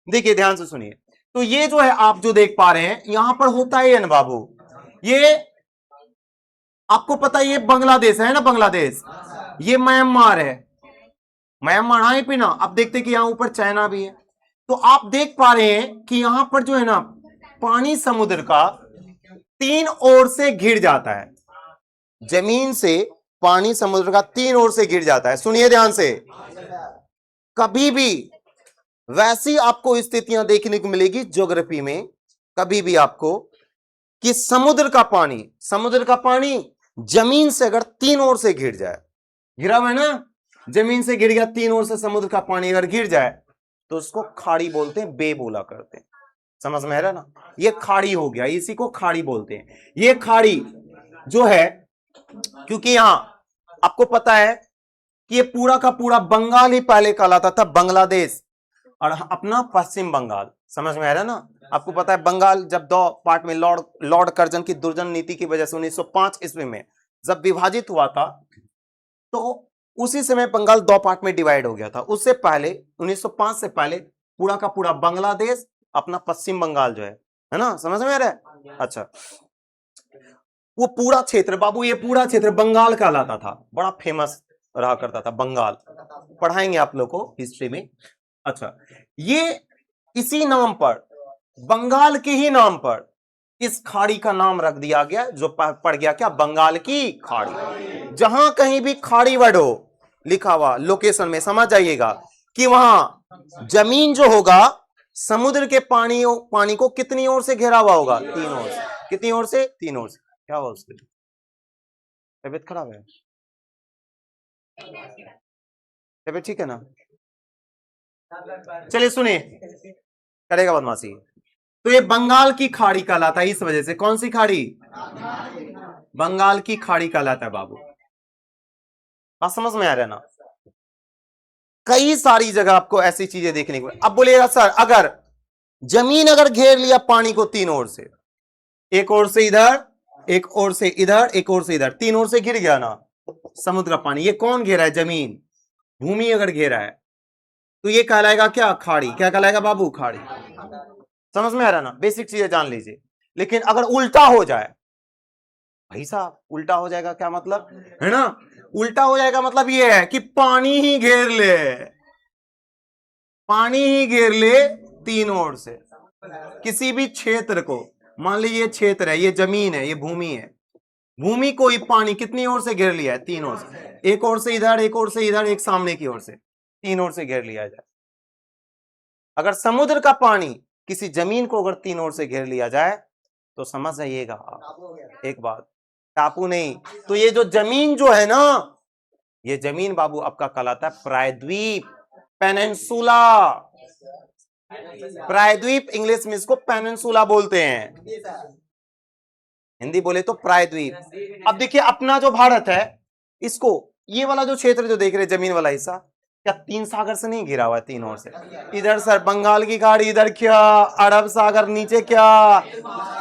देखिए ध्यान से सुनिए, तो ये जो है आप जो देख पा रहे हैं यहां पर होता है ना बाबू, ये आपको पता है ये बांग्लादेश है ना, बांग्लादेश, ये म्यांमार है, म्यांमार, हाँ पे ना। आप देखते कि यहां ऊपर चाइना भी है। तो आप देख पा रहे हैं कि यहां पर जो है ना पानी समुद्र का 3 ओर से घिर जाता है, जमीन से पानी समुद्र का 3 ओर से गिर जाता है। सुनिए ध्यान से, कभी भी वैसी आपको स्थितियां देखने को मिलेगी ज्योग्राफी में, कभी भी आपको, कि समुद्र का पानी जमीन से अगर 3 ओर से घिर जाए, घिरा हुआ है ना, जमीन से गिर गया 3 ओर से समुद्र का पानी अगर गिर जाए तो उसको खाड़ी बोलते हैं, बे बोला करते हैं, समझ में आ रहा है ना। ये खाड़ी हो गया, इसी को खाड़ी बोलते हैं। ये खाड़ी जो है, क्योंकि यहां आपको पता है कि ये पूरा का पूरा बंगाल ही पहले कहलाता था बांग्लादेश, और अपना पश्चिम बंगाल, समझ में आ रहा है ना। आपको पता है बंगाल जब 2 पार्ट में लॉर्ड कर्जन की दुर्जन नीति की वजह से 1905 ईस्वी में जब विभाजित हुआ था, तो उसी समय बंगाल 2 पार्ट में डिवाइड हो गया था। उससे पहले 1905 से पहले पूरा का पूरा बांग्लादेश, अपना पश्चिम बंगाल जो है ना, समझ में आ रहा है। अच्छा, वो पूरा क्षेत्र बाबू, ये पूरा क्षेत्र बंगाल कहलाता था, बड़ा फेमस रहा करता था बंगाल, पढ़ाएंगे आप लोग को हिस्ट्री में। अच्छा, ये इसी नाम पर, बंगाल के ही नाम पर इस खाड़ी का नाम रख दिया गया, जो पड़ गया क्या, बंगाल की खाड़ी। जहां कहीं भी खाड़ी वर्ड हो लिखा हुआ लोकेशन में, समझ जाइएगा कि वहां जमीन जो होगा समुद्र के पानी को कितनी ओर से घेरा हुआ होगा, 3 ओर से। कितनी ओर से, 3 ओर से। क्या हुआ उसके, तबीयत खराब है, तबीयत ठीक है ना। चलिए सुनिए, करेगा बदमाशी। तो ये बंगाल की खाड़ी कहलाता है, इस वजह से। कौन सी खाड़ी? बंगाल की खाड़ी कहलाता है बाबू। बात समझ में आ रहा है ना? कई सारी जगह आपको ऐसी चीजें देखने को। अब बोलिएगा सर, अगर जमीन अगर घेर लिया पानी को तीन ओर से, एक ओर से इधर, एक ओर से इधर, एक ओर से इधर, तीन ओर से घिर गया ना समुद्र का पानी, ये कौन घेरा है? जमीन, भूमि अगर घेरा है तो ये कहलाएगा क्या? खाड़ी। क्या कहलाएगा बाबू? खाड़ी। समझ में आ रहा ना? बेसिक चीजें जान लीजिए। लेकिन अगर उल्टा हो जाए, भाई साहब उल्टा हो जाएगा क्या मतलब है ना? उल्टा हो जाएगा मतलब ये है कि पानी ही घेर ले, पानी ही घेर ले तीन ओर से किसी भी क्षेत्र को। मान लीजिए ये क्षेत्र है, ये जमीन है, ये भूमि है, भूमि को ही पानी कितनी ओर से घेर लिया है? तीन ओर से। एक ओर से इधर, एक ओर से इधर, एक सामने की ओर से, तीन ओर से घेर लिया जाए। अगर समुद्र का पानी किसी जमीन को अगर तीन ओर से घेर लिया जाए तो समझ जाइएगा एक बात, टापू नहीं तो ये जो जमीन जो है ना, ये जमीन बाबू आपका कहलाता है प्रायद्वीप, पेनिनसुला। प्रायद्वीप इंग्लिश में इसको पेनिनसुला बोलते हैं, हिंदी बोले तो प्रायद्वीप। अब देखिए अपना जो भारत है, इसको ये वाला जो क्षेत्र जो देख रहे जमीन वाला हिस्सा, क्या तीन सागर से नहीं घिरा हुआ है? तीन ओर से। इधर सर बंगाल की खाड़ी, इधर क्या अरब सागर, नीचे क्या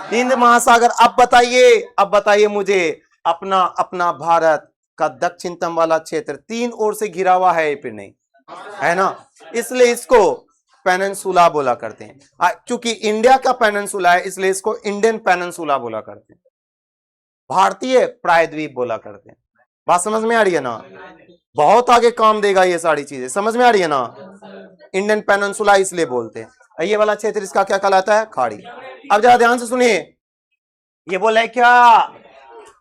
हिंद महासागर। अब बताइए, अब बताइए मुझे, अपना अपना भारत का दक्षिणतम वाला क्षेत्र तीन ओर से घिरा हुआ है फिर नहीं है ना? इसलिए इसको पेनिनसुला बोला करते हैं। क्योंकि इंडिया का पेनिनसुला है इसलिए इसको इंडियन पेनिनसुला बोला करते हैं, भारतीय प्रायद्वीप बोला करते हैं। बात समझ में आ रही है ना? बहुत आगे काम देगा ये सारी चीजें, समझ में आ रही है ना? इंडियन पेनिनसुला इसलिए बोलते हैं। ये वाला क्षेत्र इसका क्या कहलाता है? खाड़ी। अब जरा ध्यान से सुनिए, ये बोला है क्या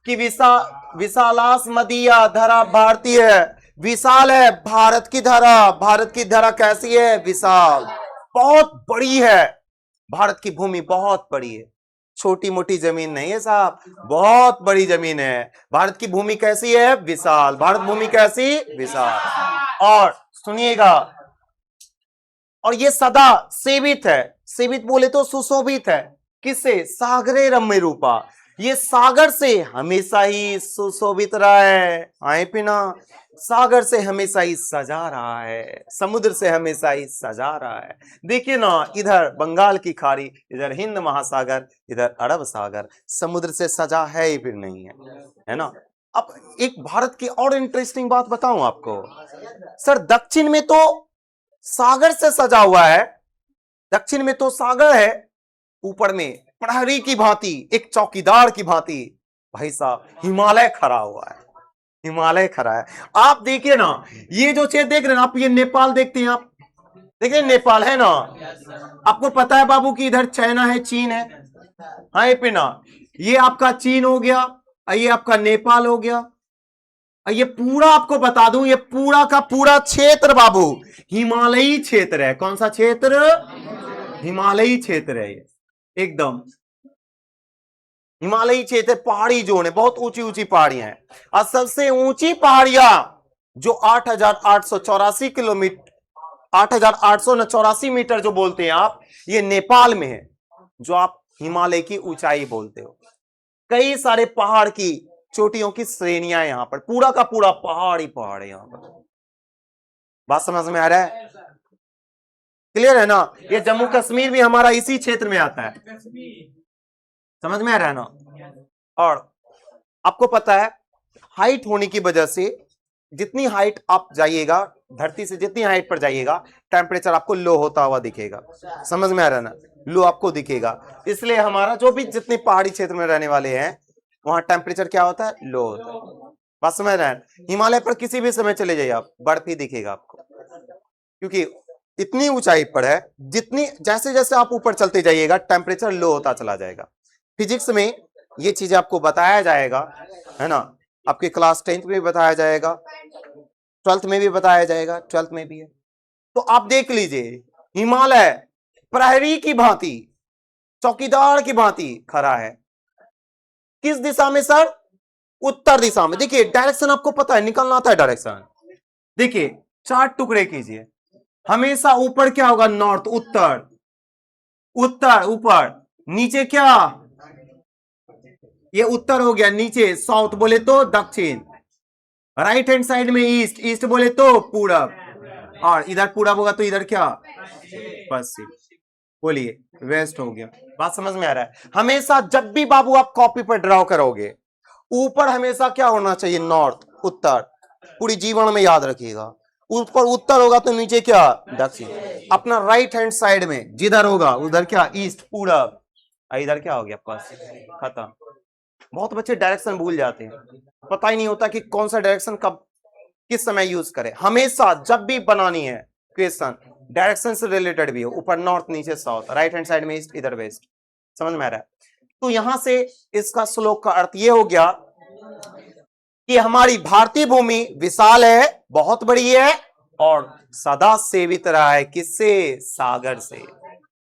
कि विशालास मदिया धरा भारतीय है, विशाल है भारत की धरा। भारत की धरा कैसी है? विशाल, बहुत बड़ी है। भारत की भूमि बहुत बड़ी है, छोटी मोटी जमीन नहीं है साहब, बहुत बड़ी जमीन है। भारत की भूमि कैसी है? विशाल। भारत भूमि कैसी? विशाल। और सुनिएगा, और ये सदा सेवित है। सेवित बोले तो सुशोभित है। किससे? सागरे रम्य रूपा, ये सागर से हमेशा ही सुशोभित रहा है। आए पिना, सागर से हमेशा ही सजा रहा है, समुद्र से हमेशा ही सजा रहा है। देखिए ना, इधर बंगाल की खाड़ी, इधर हिंद महासागर, इधर अरब सागर, समुद्र से सजा है ही फिर नहीं है ना? अब एक भारत की और इंटरेस्टिंग बात बताऊं आपको सर, दक्षिण में तो सागर से सजा हुआ है, दक्षिण में तो सागर है, ऊपर में प्रहरी की भांति, एक चौकीदार की भांति भाई साहब हिमालय खड़ा हुआ है, हिमालय खड़ा है। आप देखिए ना, ये जो क्षेत्र देख रहे हैं ना आप, ये नेपाल देखते हैं आप, देखिए नेपाल है ना, आपको पता है बाबू कि इधर चाइना है, चीन है। हाँ ये पिना, ये आपका चीन हो गया, ये आपका नेपाल हो गया। ये पूरा आपको बता दूं, ये पूरा का पूरा क्षेत्र बाबू हिमालयी क्षेत्र है। कौन सा क्षेत्र? हिमालयी क्षेत्र है ये, एकदम हिमालयी क्षेत्र, पहाड़ी जोन है, बहुत ऊंची ऊंची पहाड़ियां हैं। और सबसे ऊंची पहाड़ियां जो 8,884 किलोमीटर, 8,884 मीटर जो बोलते हैं आप, ये नेपाल में है, जो आप हिमालय की ऊंचाई बोलते हो। कई सारे पहाड़ की चोटियों की श्रेणियां यहां पर, पूरा का पूरा पहाड़ ही पहाड़ है यहां पर। बात समझ में आ रहा है? क्लियर है ना? ये जम्मू कश्मीर भी हमारा इसी क्षेत्र में आता है, समझ में आ रहा है ना? और आपको पता है हाइट होने की वजह से, जितनी हाइट आप जाइएगा धरती से, जितनी हाइट पर जाइएगा टेम्परेचर आपको लो होता हुआ दिखेगा। समझ में आ रहा है ना? लो आपको दिखेगा। इसलिए हमारा जो भी जितने पहाड़ी क्षेत्र में रहने वाले हैं वहां टेम्परेचर क्या होता है? लो होता है। बात समझ रहे हैं? हिमालय पर किसी भी समय चले जाइए आप, बर्फ ही दिखेगा आपको, क्योंकि इतनी ऊंचाई पर है। जितनी जैसे जैसे आप ऊपर चलते जाइएगा टेम्परेचर लो होता चला जाएगा। फिजिक्स में ये चीजें आपको बताया जाएगा, है ना? आपके क्लास 10th में भी बताया जाएगा, 12th में भी बताया जाएगा, 12th में भी है। तो आप देख लीजिए, हिमालय प्रहरी की भांति, चौकीदार की भांति खड़ा है। किस दिशा में सर? उत्तर दिशा में। देखिए डायरेक्शन आपको पता है, निकलना आता है डायरेक्शन। देखिए 4 टुकड़े कीजिए, हमेशा ऊपर क्या होगा? नॉर्थ, उत्तर। उत्तर ऊपर, नीचे क्या, ये उत्तर हो गया, नीचे साउथ बोले तो दक्षिण, राइट हैंड साइड में ईस्ट, ईस्ट बोले तो पूरब, और इधर पूरब होगा तो इधर क्या, पश्चिम। बोलिए, वेस्ट हो गया। बात समझ में आ रहा है? हमेशा जब भी बाबू आप कॉपी पर ड्रॉ करोगे, ऊपर हमेशा क्या होना चाहिए, नॉर्थ, उत्तर, पूरी जीवन में याद रखिएगा। ऊपर उत्तर होगा तो नीचे क्या, दक्षिण। अपना राइट हैंड साइड में जिधर होगा उधर क्या, ईस्ट, पूरब, इधर क्या हो गया, पश्चिम, खत्म। बहुत बच्चे डायरेक्शन भूल जाते हैं, पता ही नहीं होता कि कौन सा डायरेक्शन कब किस समय यूज करें। हमेशा जब भी बनानी है क्वेश्चन, डायरेक्शन से रिलेटेड भी हो, ऊपर नॉर्थ, नीचे साउथ, राइट हैंड साइड में ईस्ट, इधर वेस्ट। समझ में आ रहा है? तो यहां से इसका श्लोक का अर्थ यह हो गया कि हमारी भारतीय भूमि विशाल है, बहुत बड़ी है, और सदा सेवित रहा है किससे, सागर से।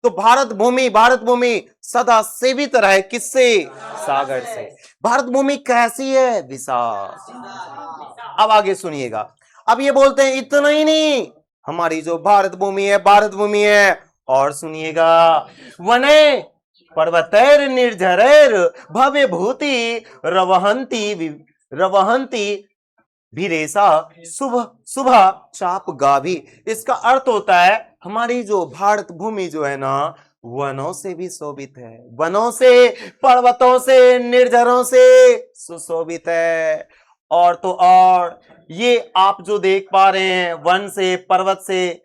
तो भारत भूमि सदा सेवित रहे किससे, सागर से। भारत भूमि कैसी है, विशाल। अब आगे सुनिएगा। अब ये बोलते हैं इतना ही नहीं, हमारी जो भारत भूमि है, भारत भूमि है, और सुनिएगा, वने पर्वतैर निर्झरैर भव्य भूति रवहंती भिरेसा सुबह सुबह चाप गाभी। इसका अर्थ होता है हमारी जो भारत भूमि जो है ना, वनों से भी शोभित है, वनों से, पर्वतों से, निर्झरों से सुशोभित है। और तो और ये आप जो देख पा रहे हैं, वन से, पर्वत से,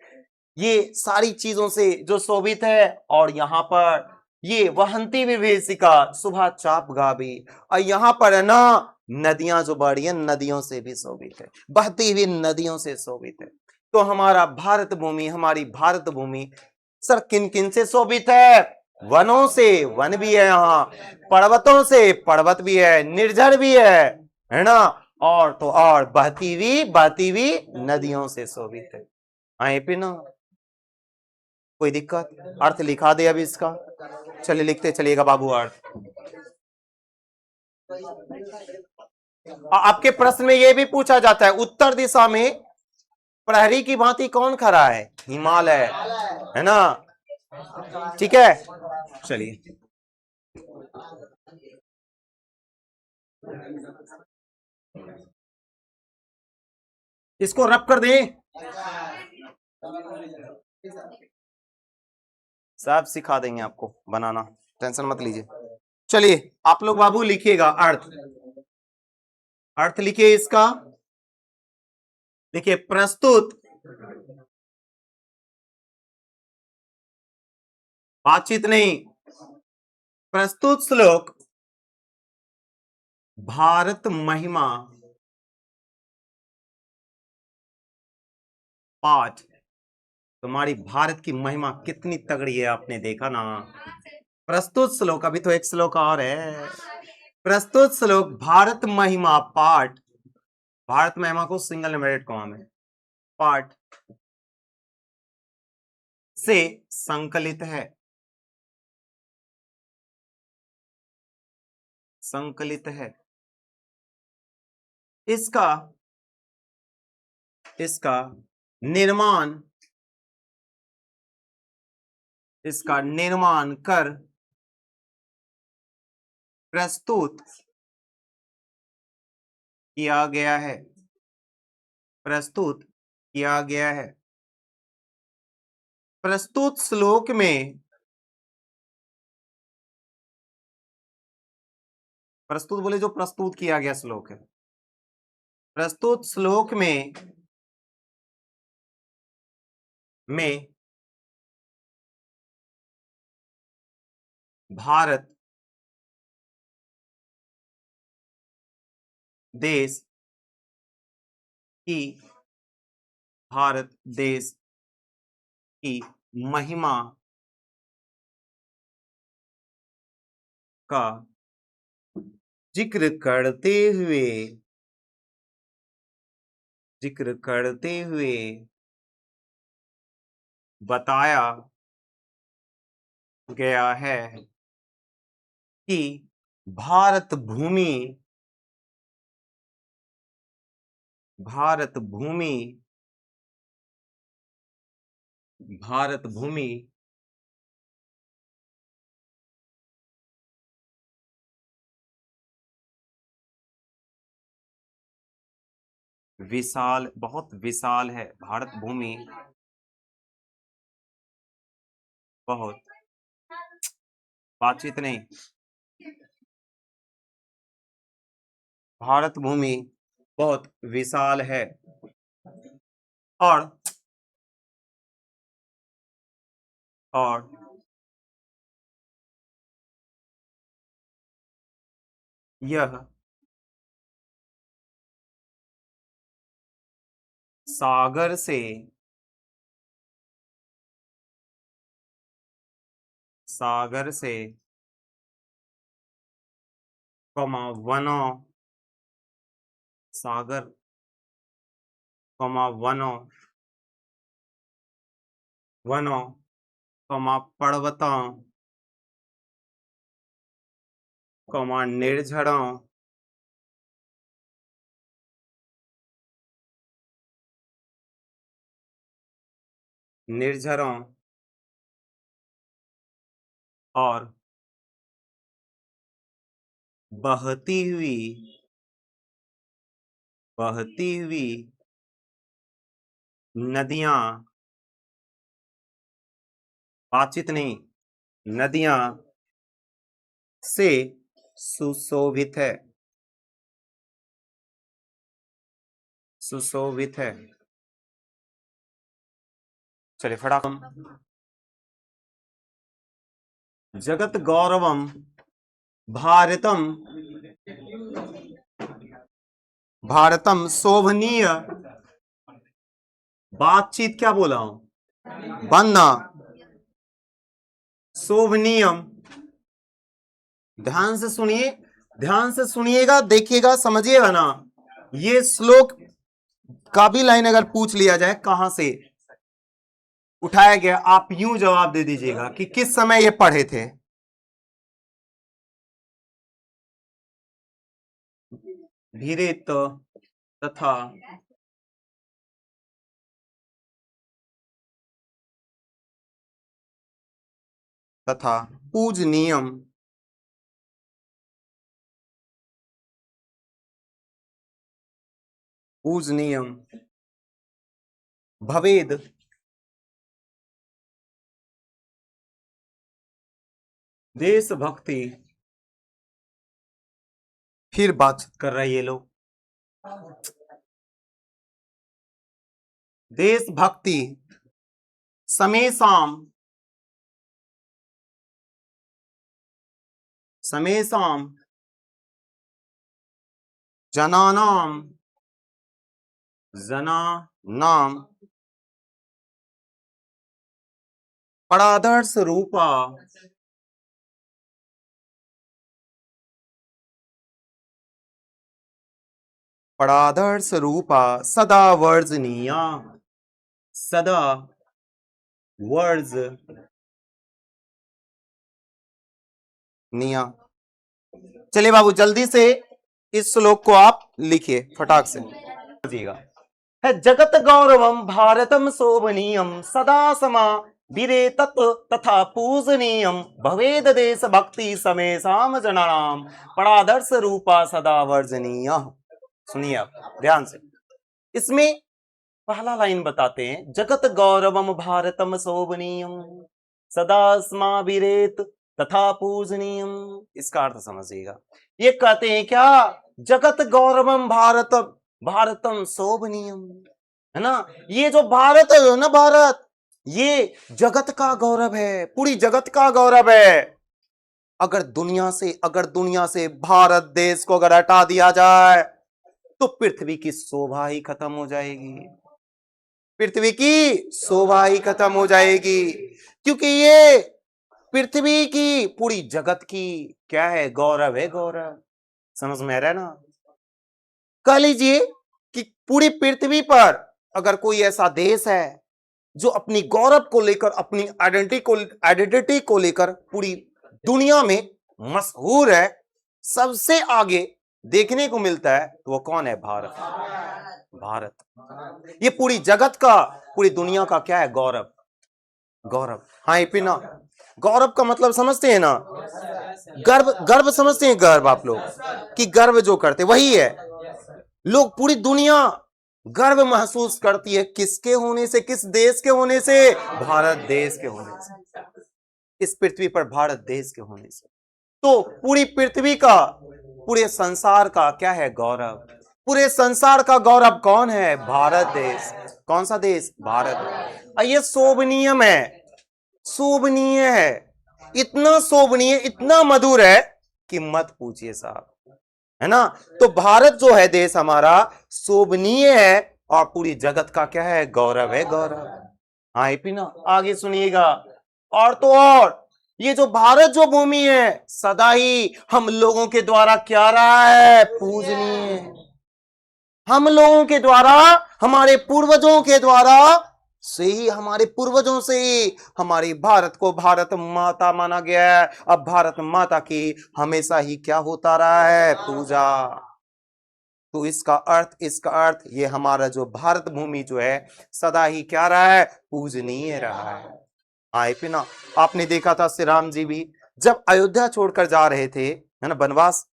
ये सारी चीजों से जो शोभित है। और यहां पर ये वहंती विभीषिका सुबह चाप गावी, और यहां पर है ना, नदियां जो बड़ी है, नदियों से भी शोभित है, बहती हुई नदियों से शोभित है। तो हमारा भारत भूमि, हमारी भारत भूमि सर किन किन से शोभित है, वनों से, वन भी है यहाँ, पर्वतों से, पर्वत भी है, निर्झर भी है ना, और तो और बहती हुई नदियों से शोभित है। आए पे ना, कोई दिक्कत? अर्थ लिखा दे अभी इसका, चलिए लिखते चलिएगा बाबू अर्थ। आपके प्रश्न में यह भी पूछा जाता है, उत्तर दिशा में प्रहरी की भांति कौन खड़ा है, हिमालय, है ना? ठीक है, चलिए। इसको रब कर दे, सब सिखा देंगे आपको बनाना, टेंशन मत लीजिए। चलिए आप लोग बाबू लिखिएगा अर्थ, अर्थ लिखिए इसका। देखिए, प्रस्तुत बातचीत नहीं, प्रस्तुत श्लोक भारत महिमा पाठ। तुम्हारी भारत की महिमा कितनी तगड़ी है, आपने देखा ना। प्रस्तुत श्लोक, अभी तो एक श्लोक और है। प्रस्तुत श्लोक भारत महिमा पाठ, भारत महिमा को सिंगल नंबरेड कॉमा में, पाठ से संकलित है, संकलित है। इसका इसका निर्माण, इसका निर्माण कर प्रस्तुत किया गया है, प्रस्तुत किया गया है। प्रस्तुत श्लोक में, प्रस्तुत बोले जो प्रस्तुत किया गया श्लोक है, प्रस्तुत श्लोक में भारत देश की, भारत देश की महिमा का जिक्र करते हुए, जिक्र करते हुए बताया गया है कि भारत भूमि, भारत भूमि, भारत भूमि विशाल, बहुत विशाल है भारत भूमि, बहुत, बातचीत नहीं, भारत भूमि बहुत विशाल है और यह सागर से वनों, सागर वनों, पर्वतों, निर्झरों, और बहती हुई नदियां, बातचीत नहीं, नदियां से सुशोभित है, चलिए फटाफट। जगत गौरवम भारतम, शोभनीय, बातचीत क्या बोला हूं, बनना, शोभनीयम, ध्यान से सुनिए, ध्यान से सुनिएगा, देखिएगा, समझिएगा ना। ये श्लोक का भी लाइन अगर पूछ लिया जाए कहां से उठाया गया, आप यूं जवाब दे दीजिएगा कि किस समय ये पढ़े थे। भीरित तथा पूजनीयम, भवेद देशभक्ति, फिर बात कर रहे ये लोग, देशभक्ति समेसाम जनानाम परादर्श रूपा, सदा वर्जनीया, चलिए बाबू जल्दी से इस श्लोक को आप लिखिए फटाक से, है जगत गौरवम भारतम शोभनीयम सदा समा विरेतत तथा पूजनीयम भवेद देश भक्ति समेसाम जनानाम परादर्श रूपा सदा वर्जनीय। सुनिए आप ध्यान से, इसमें पहला लाइन बताते हैं, जगत गौरवम भारतम शोभनीयम सदा स्मा विरेत तथा पूजनीयम, इसका अर्थ समझिएगा। ये कहते हैं क्या, जगत गौरवम भारतम शोभनीयम, है ना, ये जो भारत है ना, भारत ये जगत का गौरव है, पूरी जगत का गौरव है। अगर दुनिया से भारत देश को अगर हटा दिया जाए तो पृथ्वी की शोभा ही खत्म हो जाएगी, पृथ्वी की शोभा ही खत्म हो जाएगी, क्योंकि ये पृथ्वी की, पूरी जगत की क्या है, गौरव है, गौरव। समझ में आ रहा है ना। कह लीजिए कि पूरी पृथ्वी पर अगर कोई ऐसा देश है जो अपनी गौरव को लेकर, अपनी आइडेंटिटी को लेकर पूरी दुनिया में मशहूर है, सबसे आगे देखने को मिलता है, तो वो कौन है, भारत। ये पूरी जगत का, पूरी दुनिया का क्या है, गौरव। हाँ इपिना, गौरव का मतलब समझते हैं ना, गर्व समझते हैं, गर्व आप लोग कि गर्व जो करते वही है। लोग पूरी दुनिया गर्व महसूस करती है किसके होने से, किस देश के होने से, भारत देश के होने से, इस पृथ्वी पर भारत देश के होने से। तो पूरी पृथ्वी का, पूरे संसार का क्या है गौरव, पूरे संसार का गौरव कौन है, भारत देश। कौन सा देश, भारत। और ये शोभनीय है, शोभनीय है, इतना शोभनीय, इतना मधुर है कि मत पूछिए साहब, है ना। तो भारत जो है देश हमारा शोभनीय है और पूरी जगत का क्या है, गौरव है, गौरव। हाँ ना, आगे सुनिएगा। और तो और ये जो भारत जो भूमि है सदा ही हम लोगों के द्वारा क्या रहा है, पूजनीय। हम लोगों के द्वारा, हमारे पूर्वजों के द्वारा से ही, हमारे पूर्वजों से ही हमारी भारत को भारत माता माना गया है। अब भारत माता की हमेशा ही क्या होता रहा है, पूजा। तो इसका अर्थ ये हमारा जो भारत भूमि जो है सदा ही क्या रहा है, पूजनीय रहा है। आए फिर ना, आपने देखा था श्री राम जी भी जब अयोध्या छोड़कर जा रहे थे, है ना, वनवास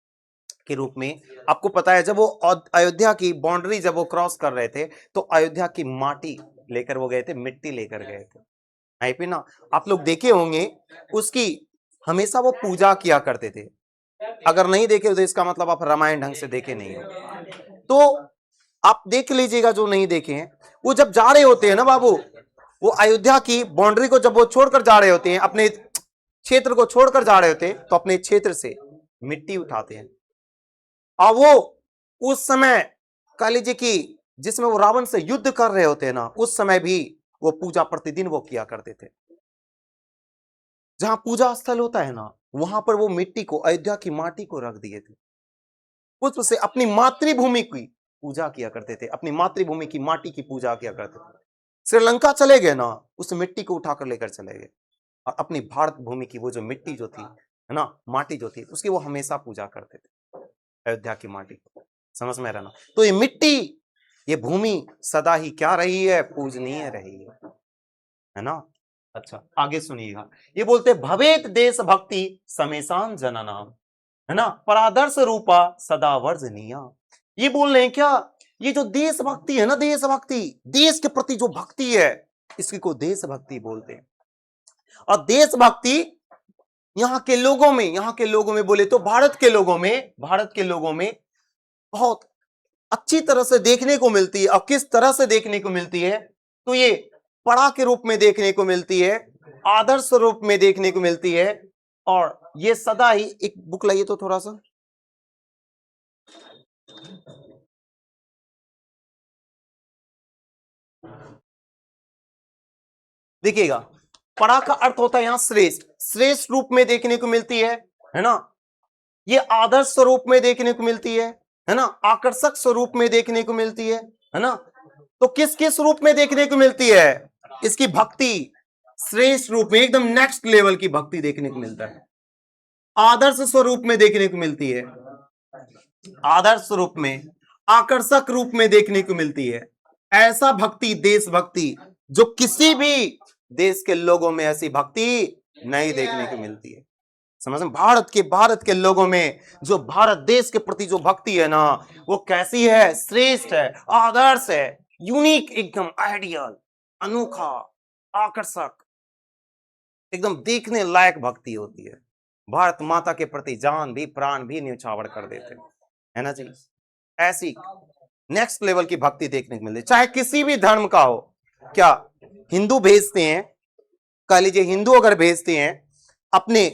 के रूप में। आपको पता है जब वो अयोध्या की बाउंड्री जब वो क्रॉस कर रहे थे तो अयोध्या की माटी लेकर वो गए थे, मिट्टी लेकर गए थे। आए फिर ना, आप लोग देखे होंगे उसकी हमेशा वो पूजा किया करते थे। अगर नहीं देखे तो इसका मतलब आप रामायण ढंग से देखे नहीं हो। तो आप देख लीजिएगा जो नहीं देखे हैं, वो जब जा रहे होते हैं ना बाबू, वो अयोध्या की बाउंड्री को जब वो छोड़कर जा रहे होते हैं, अपने क्षेत्र को छोड़कर जा रहे होते हैं, तो अपने क्षेत्र से मिट्टी उठाते हैं। और वो उस समय कह लीजिए कि जिसमें वो रावण से युद्ध कर रहे होते हैं ना, उस समय भी वो पूजा प्रतिदिन वो किया करते थे। जहां पूजा स्थल होता है ना, वहां पर वो मिट्टी को, अयोध्या की माटी को रख दिए थे। उससे अपनी मातृभूमि की पूजा किया करते थे, अपनी मातृभूमि की माटी की पूजा किया करते थे। श्रीलंका चले गए ना, उस मिट्टी को उठाकर लेकर चले गए और अपनी भारत भूमि की वो जो मिट्टी जो थी, है ना, माटी जो थी, उसकी वो हमेशा पूजा करते थे, अयोध्या की माटी को। समझ में रहना। तो ये मिट्टी, ये भूमि सदा ही क्या रही है, पूजनीय रही है ना। अच्छा आगे सुनिएगा, ये बोलते भवेत देश भक्ति समेसान जननाम, है ना, परादर्श रूपा सदा वर्जनीय। ये बोल रहे हैं क्या, ये जो देशभक्ति है ना, देशभक्ति, देश के प्रति जो भक्ति है, इसकी को देशभक्ति बोलते हैं। और देशभक्ति यहाँ के लोगों में बोले तो भारत के लोगों में बहुत अच्छी तरह से देखने को मिलती है। और किस तरह से देखने को मिलती है, तो ये पड़ा के रूप में देखने को मिलती है, आदर्श रूप में देखने को मिलती है। और ये सदा ही, एक बुक लाइए तो थोड़ा सा, देखिएगा, परा का अर्थ होता है यहां श्रेष्ठ, श्रेष्ठ रूप में देखने को मिलती है ना। ये आदर्श स्वरूप में देखने को मिलती है ना, आकर्षक स्वरूप में देखने को मिलती है ना। तो किस किस रूप में देखने को मिलती है, इसकी भक्ति श्रेष्ठ रूप में, एकदम नेक्स्ट लेवल की भक्ति देखने को मिलता है। आदर्श स्वरूप में देखने को मिलती है, आदर्श स्वरूप में, आकर्षक रूप में देखने को मिलती है। ऐसा भक्ति, देशभक्ति, जो किसी भी देश के लोगों में ऐसी भक्ति नहीं देखने को मिलती है। समझ में, भारत के लोगों में जो भारत देश के प्रति जो भक्ति है ना, वो कैसी है, श्रेष्ठ है, आदर्श है, यूनिक, एकदम आइडियल, अनोखा, आकर्षक, एकदम देखने लायक भक्ति होती है। भारत माता के प्रति जान भी प्राण भी न्यौछावर कर देते हैं, है ना जी। ऐसी नेक्स्ट लेवल की भक्ति देखने को मिलती है, चाहे किसी भी धर्म का हो। क्या हिंदू भेजते हैं, कह लीजिए हिंदू अगर भेजते हैं अपने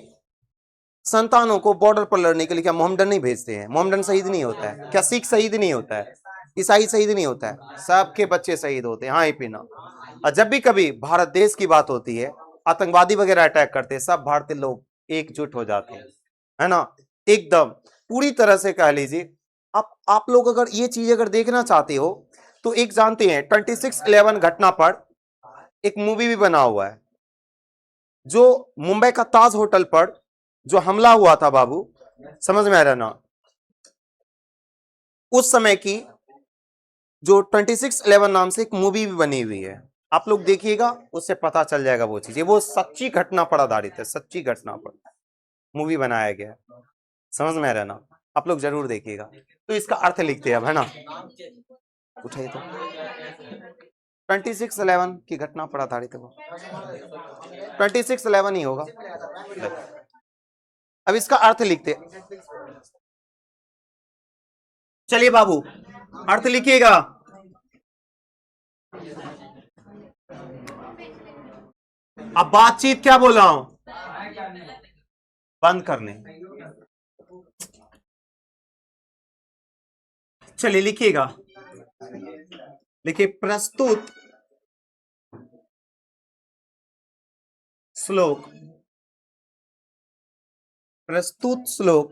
संतानों को बॉर्डर पर लड़ने के लिए, क्या मोहम्मडन नहीं भेजते हैं? मोहम्मडन शहीद नहीं होता है क्या? सिख शहीद नहीं होता है? ईसाई शहीद नहीं होता है? सबके बच्चे शहीद होते हैं। हाँ पीना। और जब भी कभी भारत देश की बात होती है, आतंकवादी वगैरह अटैक करते हैं, सब भारतीय लोग एकजुट हो जाते हैं, है ना, एकदम पूरी तरह से। कह लीजिए आप लोग अगर ये चीज अगर देखना चाहते हो तो एक जानते हैं 26/11 घटना पर एक मूवी भी बना हुआ है, जो मुंबई का ताज होटल पर जो हमला हुआ था बाबू, समझ में आ रहा ना, उस समय की जो 26/11 नाम से एक मूवी भी बनी हुई है, आप लोग देखिएगा, उससे पता चल जाएगा वो चीजें। वो सच्ची घटना पर आधारित है, सच्ची घटना पर मूवी बनाया गया, समझ में आ रहा ना, आप लोग जरूर देखिएगा। तो इसका अर्थ लिखते हैं अब, है ना। उठाइए तो 2611 की घटना पढ़ा था देखो 2611 ही होगा। अब इसका अर्थ लिखते, चलिए बाबू अर्थ लिखिएगा। अब बातचीत क्या बोल रहा हूं, बंद करने। चलिए लिखिएगा, लिखिए प्रस्तुत श्लोक, प्रस्तुत श्लोक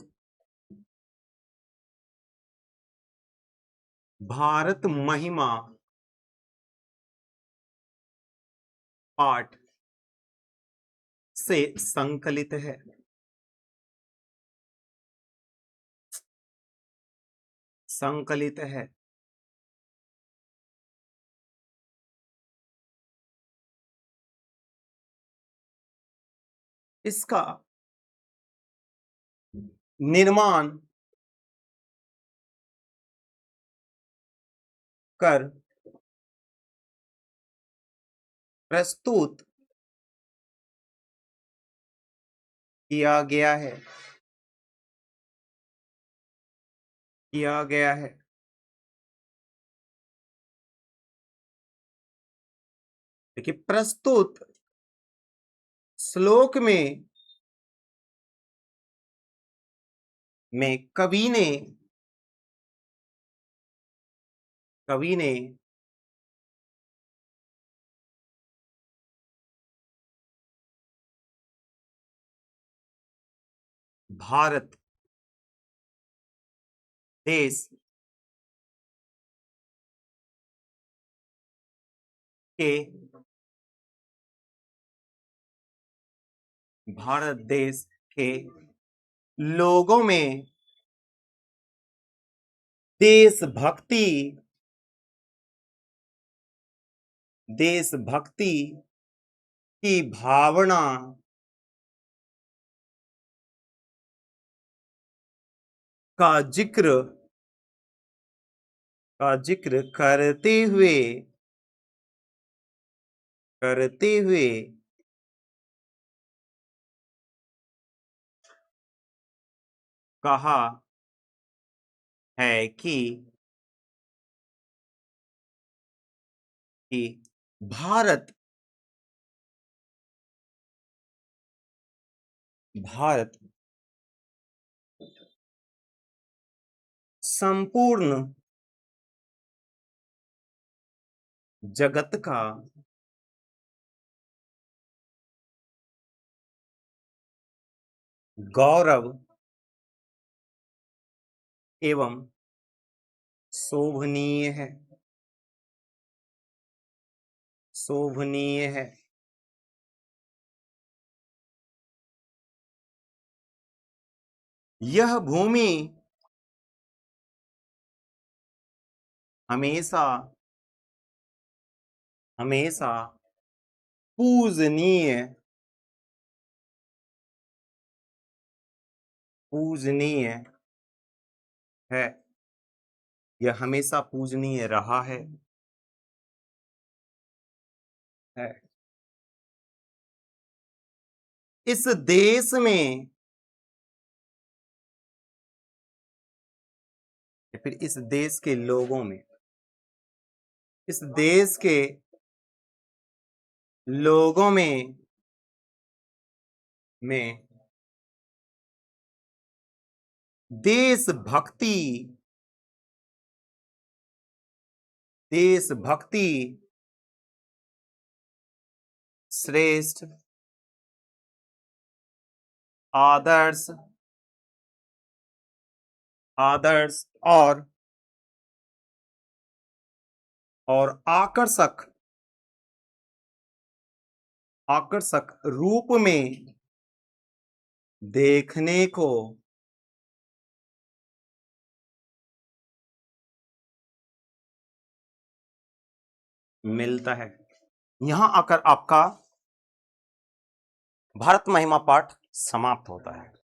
भारत महिमा पाठ से संकलित है। संकलित है। इसका निर्माण कर प्रस्तुत किया गया है, किया गया है। देखिए प्रस्तुत श्लोक में कवि ने भारत देश के, भारत देश के लोगों में देशभक्ति, देशभक्ति की भावना का जिक्र करते हुए कहा है कि भारत संपूर्ण जगत का गौरव एवं शोभनीय है, शोभनीय है। यह भूमि हमेशा हमेशा पूजनीय पूजनीय है, यह हमेशा पूजनीय रहा है। इस देश में, फिर इस देश के लोगों में, इस देश के लोगों में देशभक्ति श्रेष्ठ आदर्श और आकर्षक रूप में देखने को मिलता है। यहां आकर आपका भारत महिमा पाठ समाप्त होता है।